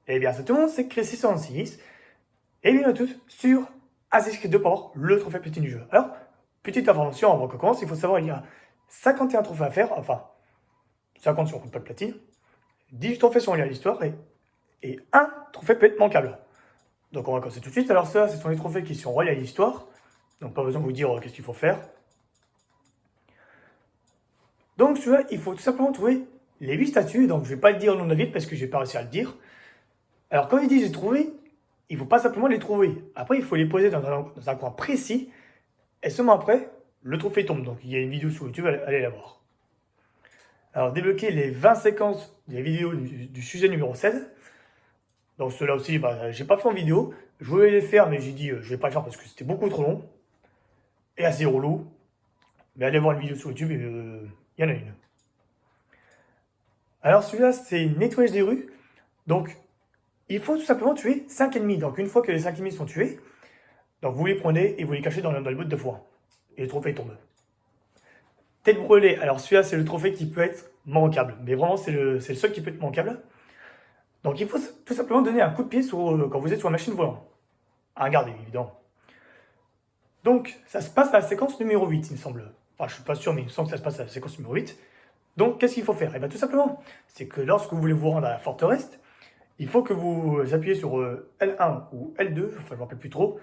Eh bien, c'est tout le monde, c'est Chris606. Et bienvenue à tous sur Assassin's Creed 2 pour le trophée platine du jeu. Alors, petite information avant qu'on commence, il faut savoir qu'il y a 51 trophées à faire, enfin, 50 si on compte pas de platine, 10 trophées sont liés à l'histoire et un trophée peut être manquable. Donc on va commencer tout de suite. Alors ça, ce sont les trophées qui sont reliés à l'histoire, donc pas besoin de vous dire qu'est-ce qu'il faut faire. Donc celui-là, il faut tout simplement trouver les 8 statues, donc je vais pas le dire au nom de la ville parce que j'ai pas réussi à le dire. Alors quand il dit j'ai trouvé, il ne faut pas simplement les trouver. Après, il faut les poser dans un coin précis. Et seulement après, le trophée tombe. Donc il y a une vidéo sur YouTube, allez la voir. Alors débloquer les 20 séquences des vidéos du sujet numéro 16. Donc ceux-là aussi, j'ai pas fait en vidéo. Je voulais les faire, mais j'ai dit je vais pas le faire parce que c'était beaucoup trop long. Et assez relou. Mais allez voir une vidéo sur YouTube, il y en a une. Alors celui-là, c'est nettoyage des rues. Donc il faut tout simplement tuer 5 ennemis. Donc une fois que les 5 ennemis sont tués, donc vous les prenez et vous les cachez dans le bout de foin. Et le trophée tombe. Tête brûlée. Alors celui-là, c'est le trophée qui peut être manquable. Mais vraiment, c'est le seul qui peut être manquable. Donc il faut tout simplement donner un coup de pied quand vous êtes sur la machine volante. À regarder, évidemment. Donc ça se passe à la séquence numéro 8, il me semble. Enfin, je suis pas sûr, mais il me semble que ça se passe à la séquence numéro 8. Donc qu'est-ce qu'il faut faire? Et bien tout simplement, c'est que lorsque vous voulez vous rendre à la forteresse, il faut que vous appuyez sur L1 ou L2, enfin je ne me rappelle plus trop,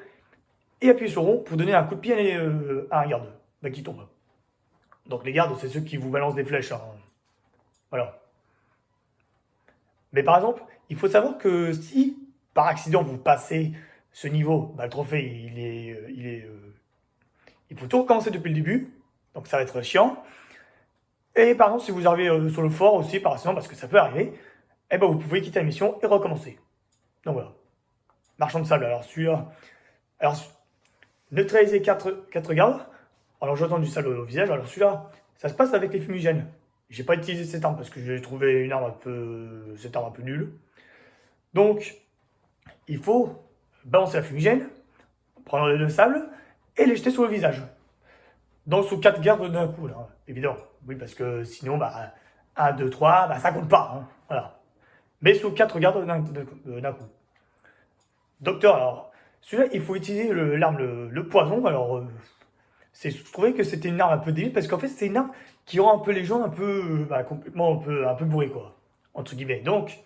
et appuyez sur rond pour donner un coup de pied à un garde qui tombe. Donc les gardes, c'est ceux qui vous balancent des flèches. Hein. Voilà. Mais par exemple, il faut savoir que si par accident vous passez ce niveau, le trophée il faut tout recommencer depuis le début. Donc ça va être chiant. Et par exemple, si vous arrivez sur le fort aussi par accident, parce que ça peut arriver, eh ben vous pouvez quitter la mission et recommencer. Donc voilà. Marchand de sable. Alors celui-là. Alors neutraliser 4 gardes. Alors j'entends du sale au visage. Alors celui-là, ça se passe avec les fumigènes. J'ai pas utilisé cette arme parce que j'ai trouvé une arme cette arme un peu nulle. Donc, il faut balancer la fumigène, prendre le sable et les jeter sur le visage. Donc sous 4 gardes d'un coup, là, évidemment. Oui, parce que sinon, 1, 2, 3, ça compte pas. Hein, voilà. Mais sous 4 gardes d'un coup. Docteur, alors, celui-là, il faut utiliser l'arme, le poison. Alors, je trouvais que c'était une arme un peu débile parce qu'en fait, c'est une arme qui rend un peu les gens un peu, complètement un peu bourrés, quoi. Entre guillemets. Donc,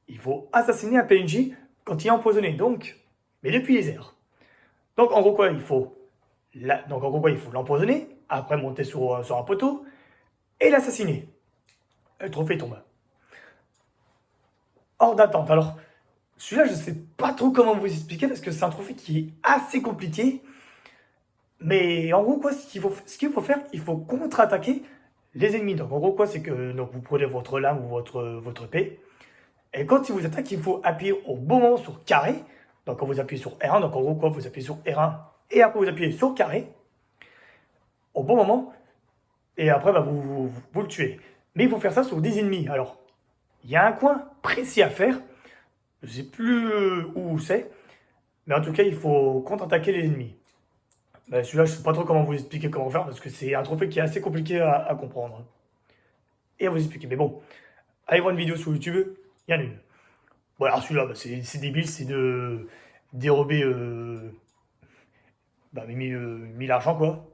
il faut assassiner un PNJ quand il est empoisonné. Donc, mais depuis les airs. Donc, en gros, quoi, il faut l'empoisonner, après monter sur un poteau et l'assassiner. Le trophée tombe. Hors d'attente. Alors, celui-là, je ne sais pas trop comment vous expliquer parce que c'est un trophée qui est assez compliqué. Mais en gros, quoi, ce qu'il faut faire, il faut contre-attaquer les ennemis. Donc, en gros, quoi, c'est que vous prenez votre lame ou votre épée. Et quand il vous attaque, il faut appuyer au bon moment sur carré. Donc, quand vous appuyez sur R1, donc en gros, quoi, vous appuyez sur R1 et après vous appuyez sur carré au bon moment. Et après, vous le tuez. Mais il faut faire ça sur 10 ennemis. Alors, il y a un coin précis à faire. Je ne sais plus où c'est. Mais en tout cas, il faut contre-attaquer les ennemis. Celui-là, je ne sais pas trop comment vous expliquer comment faire parce que c'est un trophée qui est assez compliqué à comprendre. Et à vous expliquer. Mais bon, allez voir une vidéo sur YouTube, il y en a une. Bon, alors celui-là, c'est débile, c'est de dérober 1000 argent, quoi.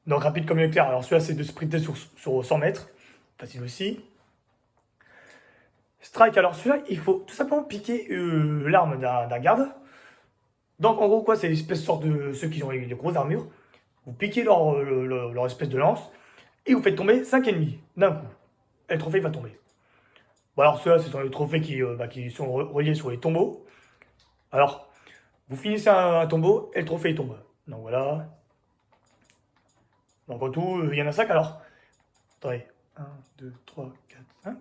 Donc rapide comme l'éclair. Alors celui-là, c'est de sprinter sur 100 mètres. Facile aussi. Strike, alors celui-là, il faut tout simplement piquer l'arme d'un garde. Donc en gros, quoi, c'est l'espèce sorte de ceux qui ont les grosses armures. Vous piquez leur espèce de lance et vous faites tomber 5 ennemis d'un coup. Et le trophée va tomber. Bon, alors ceux-là, ce sont les trophées qui sont reliés sur les tombeaux. Alors, vous finissez un tombeau et le trophée tombe. Donc voilà. Donc en tout, il y en a 5 alors. Attendez. 1, 2, 3, 4, 5.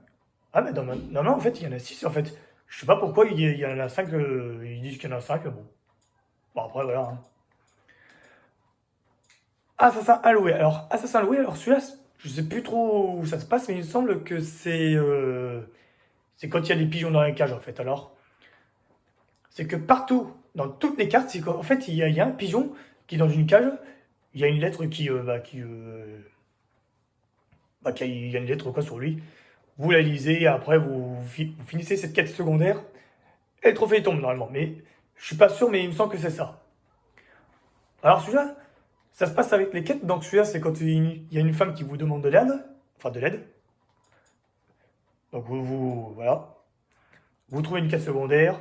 Ah mais non, en fait, il y en a 6 en fait. Je sais pas pourquoi il y en a 5. Ils disent qu'il y en a 5. Bon après voilà. Hein. Assassin alloué. Alors, Assassin alloué, alors celui-là, je sais plus trop où ça se passe, mais il me semble que c'est quand il y a des pigeons dans les cages en fait. Alors, c'est que partout, dans toutes les cartes, c'est qu'en fait, il y a un pigeon qui est dans une cage, il y a une lettre il y a une lettre quoi sur lui. vous la lisez, après vous finissez cette quête secondaire, et le trophée tombe normalement. Mais je suis pas sûr, mais il me semble que c'est ça. Alors celui-là, ça se passe avec les quêtes. Donc celui-là, c'est quand il y a une femme qui vous demande de l'aide, enfin de l'aide. Donc voilà, vous trouvez une quête secondaire,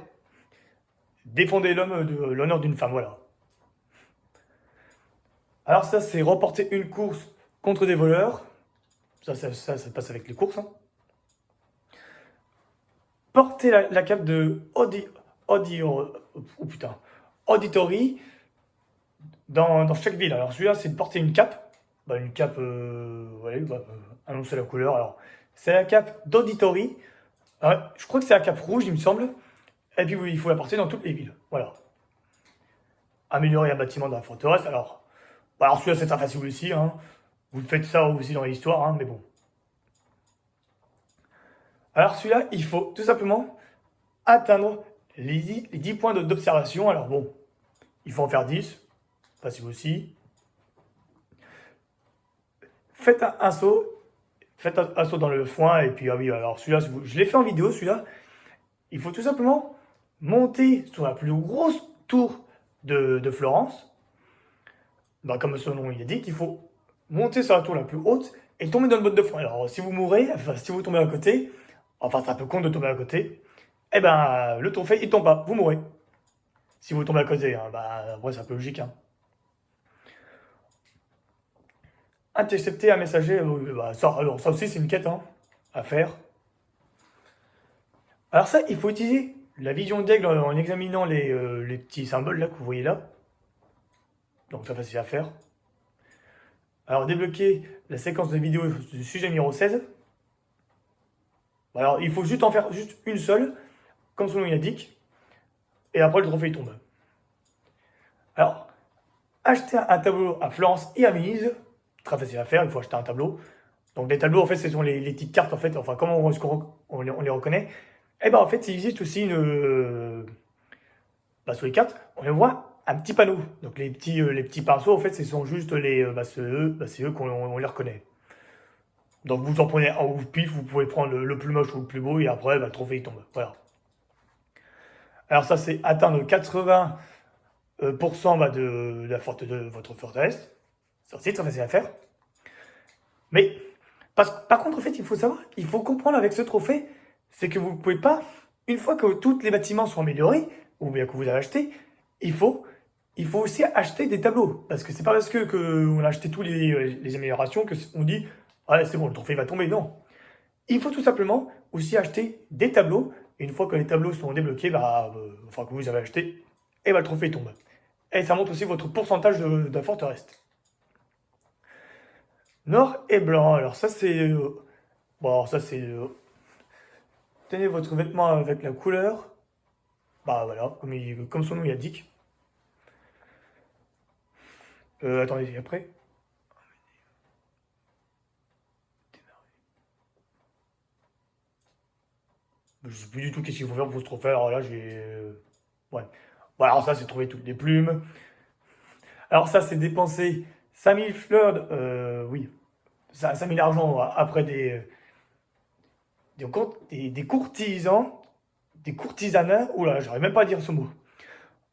défendez l'honneur d'une femme, voilà. Alors ça, c'est remporter une course contre des voleurs. Ça se passe avec les courses, hein. Porter la cape de putain, Auditory dans chaque ville. Alors celui-là, c'est de porter une cape. Bah, une cape, voilà, bah, annoncer la couleur. Alors, c'est la cape d'Auditory. Je crois que c'est la cape rouge, il me semble. Et puis oui, il faut la porter dans toutes les villes. Voilà. Améliorer un bâtiment dans la forteresse. Alors celui-là, c'est très facile aussi, hein. Vous faites ça aussi dans l'histoire, hein, mais bon. Alors celui-là, il faut tout simplement atteindre les 10 points d'observation. Alors bon, il faut en faire 10. Facile aussi. Faites un saut. Faites un saut dans le foin. Et puis, ah oui, alors celui-là, je l'ai fait en vidéo, celui-là. Il faut tout simplement monter sur la plus grosse tour de Florence. Bah, comme son nom il dit, qu'il faut monter sur la tour la plus haute et tomber dans le botte de foin. Alors, si vous mourrez, enfin, si vous tombez à côté, enfin, c'est un peu con de tomber à côté, eh ben, le trophée, il tombe pas, vous mourrez. Si vous tombez à côté, hein, bah, ouais, c'est un peu logique, hein. Intercepter un messager, bah, alors, ça aussi, c'est une quête, hein, à faire. Alors ça, il faut utiliser la vision d'aigle en examinant les petits symboles là que vous voyez là. Donc ça, facile à faire. Alors, débloquer la séquence de vidéo du sujet numéro 16. Alors, il faut juste en faire juste une seule, comme son nom l'indique. Et après, le trophée il tombe. Alors, acheter un tableau à Florence et à Venise. Très facile à faire, il faut acheter un tableau. Donc, les tableaux, en fait, ce sont les petites cartes, en fait. Enfin, comment on les reconnaît? Et ben, en fait, il existe aussi bah, sur les cartes, on les voit un petit panneau. Donc, les petits pinceaux, en fait, ce sont juste c'est eux qu'on les reconnaît. Donc vous en prenez un au pif, vous pouvez prendre le plus moche ou le plus beau, et après, bah, le trophée il tombe. Voilà. Alors ça, c'est atteindre 80% bah, de votre forteresse. Ça aussi, très facile à faire. Mais, par contre, en fait, il faut savoir, il faut comprendre avec ce trophée, c'est que vous ne pouvez pas, une fois que tous les bâtiments sont améliorés, ou bien que vous avez acheté, il faut aussi acheter des tableaux. Parce que c'est pas parce que on a acheté toutes les améliorations qu'on dit ah, c'est bon, le trophée va tomber. Non. Il faut tout simplement aussi acheter des tableaux. Et une fois que les tableaux sont débloqués, bah, enfin que vous avez acheté, et bah, le trophée tombe. Et ça montre aussi votre pourcentage de forteresse. Noir et blanc. Alors ça c'est... bon, alors ça c'est... tenez votre vêtement avec la couleur. Bah voilà, comme son nom l'indique. Attendez, après. Je sais plus du tout qu'est-ce qu'il faut faire pour ce trophée. Alors là, j'ai... ouais. Bon, alors ça, c'est trouver toutes les plumes. Alors ça, c'est dépenser 5000 fleurs, oui, 5000 argent après des courtisans, des courtisanes. Oula, j'arrive même pas à dire ce mot.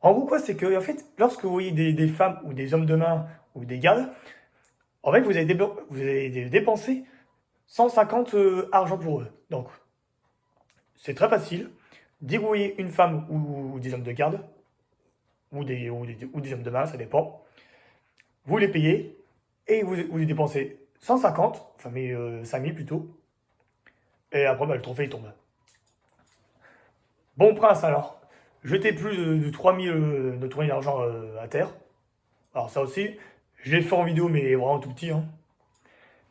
En gros, quoi, c'est que, en fait, lorsque vous voyez des femmes ou des hommes de main ou des gardes, en fait, vous avez dépensé 150 argent pour eux. Donc, c'est très facile. Dès que vous voyez une femme ou des hommes de garde, ou des hommes de main, ça dépend, vous les payez et vous les dépensez 150, enfin mais 5000 plutôt, et après bah, le trophée il tombe. Bon prince alors, jetez plus de 3000 d'argent à terre. Alors ça aussi, je l'ai fait en vidéo mais vraiment tout petit, hein.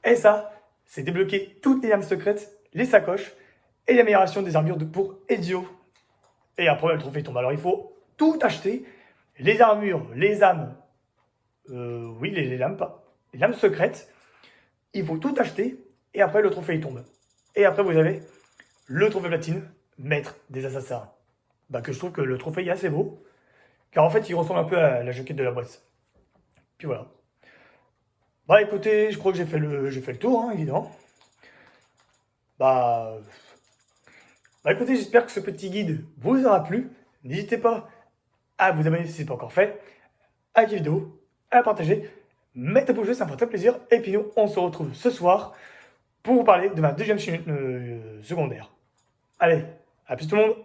Et ça, c'est débloquer toutes les armes secrètes, les sacoches et l'amélioration des armures pour Ezio. Et après le trophée tombe. Alors il faut tout acheter, les armures, les âmes, oui les lames, pas, les lames secrètes, il faut tout acheter et après le trophée il tombe. Et après vous avez le trophée platine, maître des assassins. Bah, que je trouve que le trophée est assez beau, car en fait il ressemble un peu à la jaquette de la boîte. Puis voilà. Bah écoutez, je crois que j'ai fait le tour, hein, évidemment. Bah, bah écoutez, j'espère que ce petit guide vous aura plu. N'hésitez pas à vous abonner si ce n'est pas encore fait, à liker la vidéo, à la partager, mettre un pouce bleu, ça me fera très plaisir. Et puis nous, on se retrouve ce soir pour vous parler de ma deuxième chaîne secondaire. Allez, à plus tout le monde!